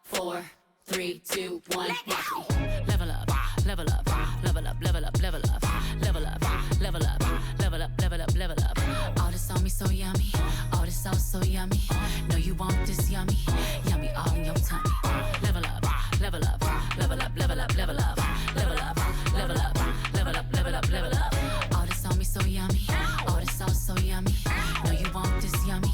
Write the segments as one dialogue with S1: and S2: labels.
S1: 4, 3, 2, 1, watch me. Level up, level up, level up, level up, level up, level up, level up, level up, level up, level up. All this on me so yummy, all this sauce so yummy. Know you want this yummy, yummy all in your tummy. Level up, level up, level up, level up, level up, level up, level up, level up, level up, level up. All this on me so yummy, all this sauce so yummy. Know you want this yummy,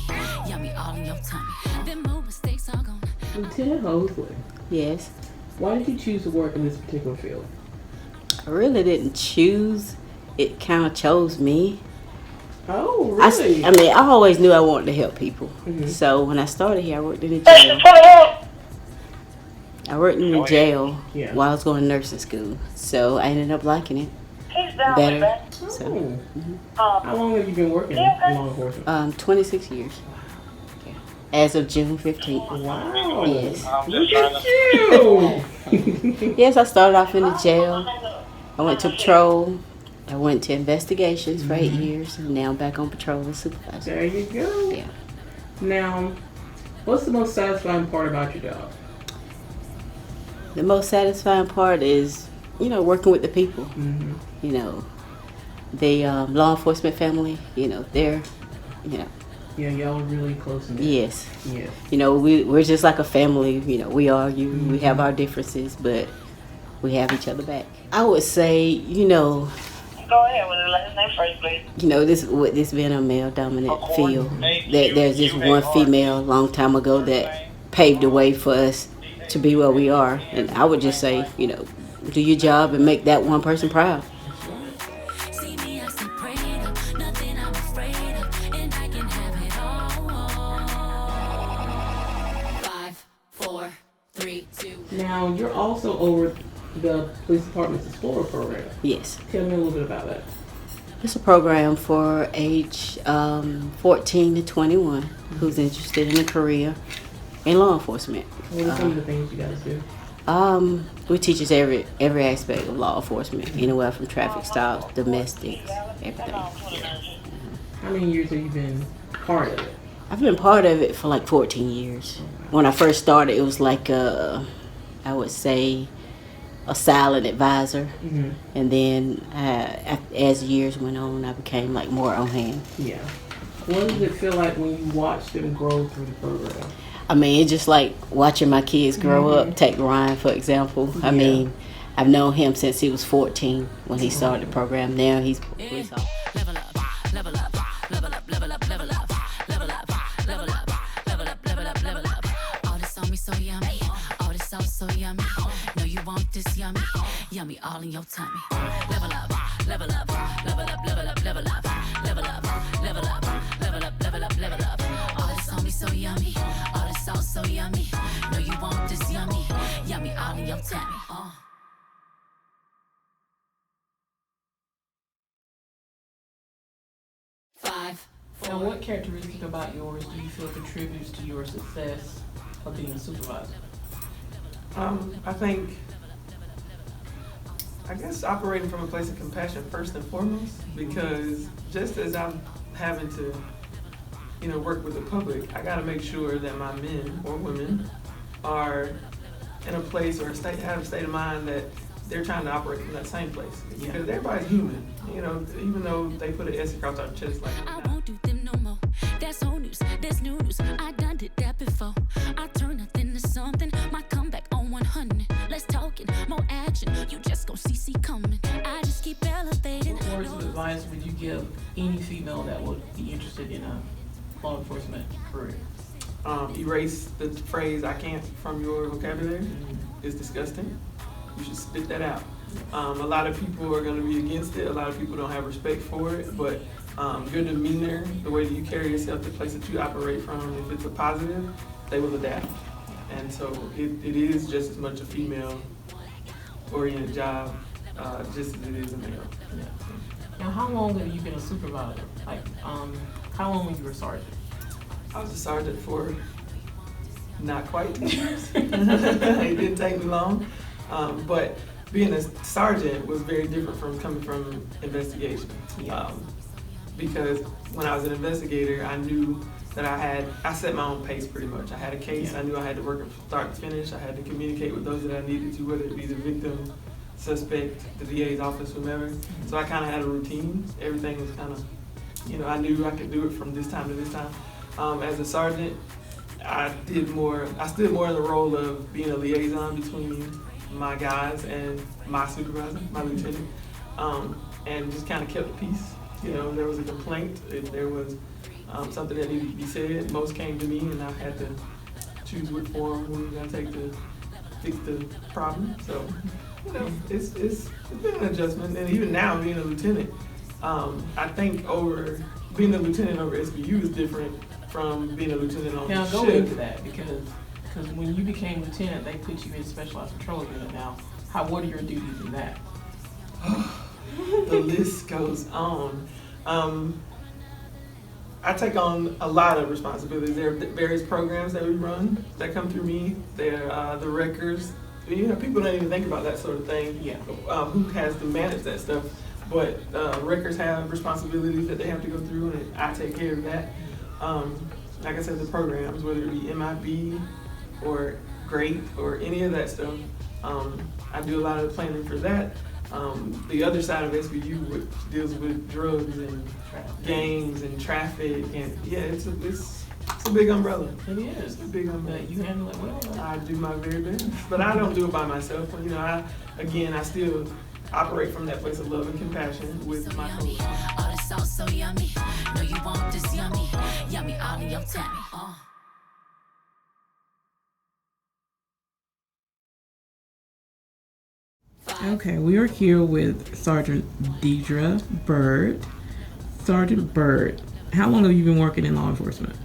S1: yummy all in your tummy. Them more mistakes are gone.
S2: Lieutenant Hosley,
S3: Yes.
S2: why did you choose to work in this particular field?
S3: I really didn't choose. It kind of chose me.
S2: Oh, really?
S3: I mean, I always knew I wanted to help people.
S2: Mhm.
S3: So when I started here, I worked in a jail. I worked in a jail
S2: Yeah.
S3: while I was going to nursing school. So I ended up liking it better. So,
S2: Oh. How long have you been working in law enforcement?
S3: 26 years. Yeah. As of June 15th.
S2: Wow.
S3: Yes.
S2: Look at you.
S3: Yes, I started off in the jail. I went to patrol. I went to investigations for 8 years. And now I'm back on patrol as supervisor.
S2: There you go.
S3: Yeah.
S2: Now, what's the most satisfying part about your job?
S3: The most satisfying part is, working with the people.
S2: Mm-hmm.
S3: The law enforcement family, they're,
S2: Yeah, y'all are really close in there.
S3: yes.
S2: Yes.
S3: We're just like a family. We argue, we have our differences, but we have each other back. I would say,
S4: Go ahead with the last name first, please.
S3: with this being a male-dominant field, that there's just one female a long time ago that paved the way for us to be where we are. And I would just say, do your job and make that one person proud.
S1: See me, I stay prayed up, nothing I'm afraid of, and I can have it all. 5, 4, 3, 2.
S2: Now, you're also over the police department's Explorer program.
S3: Yes.
S2: Tell me a little bit about that.
S3: It's a program for age 14 to 21 who's interested in a career in law enforcement.
S2: What are some of the things you guys do?
S3: We teach us every aspect of law enforcement, anywhere from traffic stops, domestics, everything.
S2: How many years have you been part of it?
S3: I've been part of it for like 14 years. When I first started, it was like I would say, a silent advisor.
S2: Mm-hmm.
S3: And then as years went on, I became like more on hand.
S2: Yeah. What does it feel like when you watch them grow through the program?
S3: I mean, it's just like watching my kids grow up. Take Ryan, for example. I mean, I've known him since he was 14 when he started the program. Now he's a police officer.
S1: Level up, level up, level up, level up, level up, level up, level up, level up, level up, level up. All this on me so yummy, all this sauce so yummy. Know you want this yummy, yummy all in your tummy. Level up, level up, level up, level up, level up, level up, level up, level up, level up, level up. All this on me so yummy, all this sauce so yummy. Know you want this yummy, yummy all in your tummy. 5, 4.
S5: Now, what characteristic about yours do you feel contributes to your success of being a supervisor?
S6: I guess operating from a place of compassion first and foremost, because just as I'm having to, work with the public, I gotta make sure that my men or women are in a place or have a state of mind that they're trying to operate from that same place. Because everybody's human, even though they put an S across our chest like
S1: I won't do them no more. That's old news, that's new news. I done did that before. I turn nothing to something. My comeback on 100. Let's talk it, more action. You just gon' see coming. I just keep elevating.
S5: What words of advice would you give any female that would be interested in a law enforcement career?
S6: erase the phrase "I can't" from your vocabulary. It's disgusting. You should spit that out. A lot of people are going to be against it. A lot of people don't have respect for it, but your demeanor, the way that you carry yourself, the place that you operate from, if it's a positive, they will adapt. And so it is just as much a female-oriented job, just as it is a male.
S5: Yeah. Now, how long have you been a supervisor? Like, how long were you a sergeant?
S6: I was a sergeant for not quite 10 years. It didn't take me long. But being a sergeant was very different from coming from investigation. Because when I was an investigator, I knew that I set my own pace pretty much. I had a case, I knew I had to work from start to finish. I had to communicate with those that I needed to, whether it be the victim, suspect, the DA's office, whomever. So I kind of had a routine. Everything was kind of, I knew I could do it from this time to this time. As a sergeant, I stood more in the role of being a liaison between my guys and my supervisor, my lieutenant, and just kind of kept the peace. There was a complaint, if there was something that needed to be said, most came to me, and I had to choose which form we were going to take to fix the problem. So, it's been an adjustment, and even now being a lieutenant, I think being a lieutenant over SBU is different from being a lieutenant on
S5: Now
S6: the
S5: go
S6: ship.
S5: into that because when you became lieutenant, they put you in specialized patrol unit. Now, what are your duties in that?
S6: The list goes on. I take on a lot of responsibilities. There are various programs that we run that come through me. There are the records. People don't even think about that sort of thing.
S5: Yeah.
S6: Who has to manage that stuff? But records have responsibilities that they have to go through, and I take care of that. Like I said, the programs, whether it be MIB or GREAT or any of that stuff, I do a lot of the planning for that. The other side of SBU, which deals with drugs and gangs and traffic, and it's a big umbrella.
S5: It is.
S6: It's a big umbrella.
S5: But you handle it well.
S6: I do my very best, but I don't do it by myself. I still operate from that place of love and compassion with my colleagues.
S1: All this sauce so yummy. No, you want this yummy. Yummy all in your tummy.
S2: Okay, we are here with Sergeant Deidre Bird. Sergeant Bird, how long have you been working in law enforcement?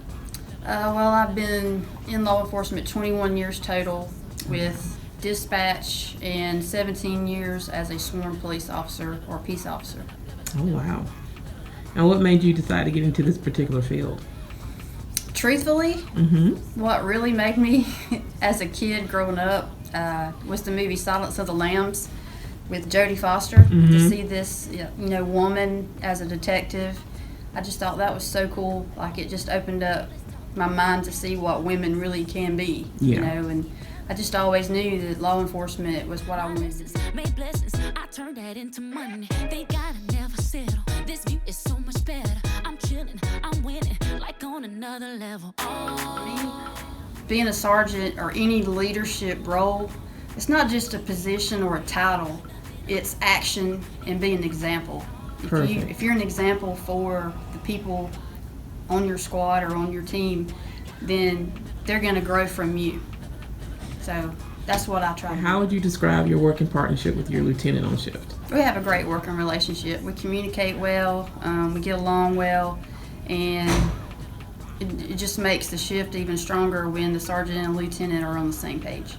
S7: Well, I've been in law enforcement 21 years total with dispatch and 17 years as a sworn police officer or peace officer.
S2: Oh, wow. And what made you decide to get into this particular field?
S7: Truthfully, what really made me as a kid growing up was the movie Silence of the Lambs with Jodie Foster. To see this woman as a detective, I just thought that was so cool. Like, it just opened up my mind to see what women really can be. And I just always knew that law enforcement was what I wanted to do.
S1: Made blessings, I turned that into money. They gotta never settle. This view is so much better. I'm chilling, I'm winning, like on another level.
S7: Being a sergeant or any leadership role, it's not just a position or a title. It's action and being an example. If you're an example for the people on your squad or on your team, then they're going to grow from you. So that's what I try to do.
S2: How would you describe your working partnership with your lieutenant on shift?
S7: We have a great working relationship. We communicate well, we get along well, and it just makes the shift even stronger when the sergeant and lieutenant are on the same page.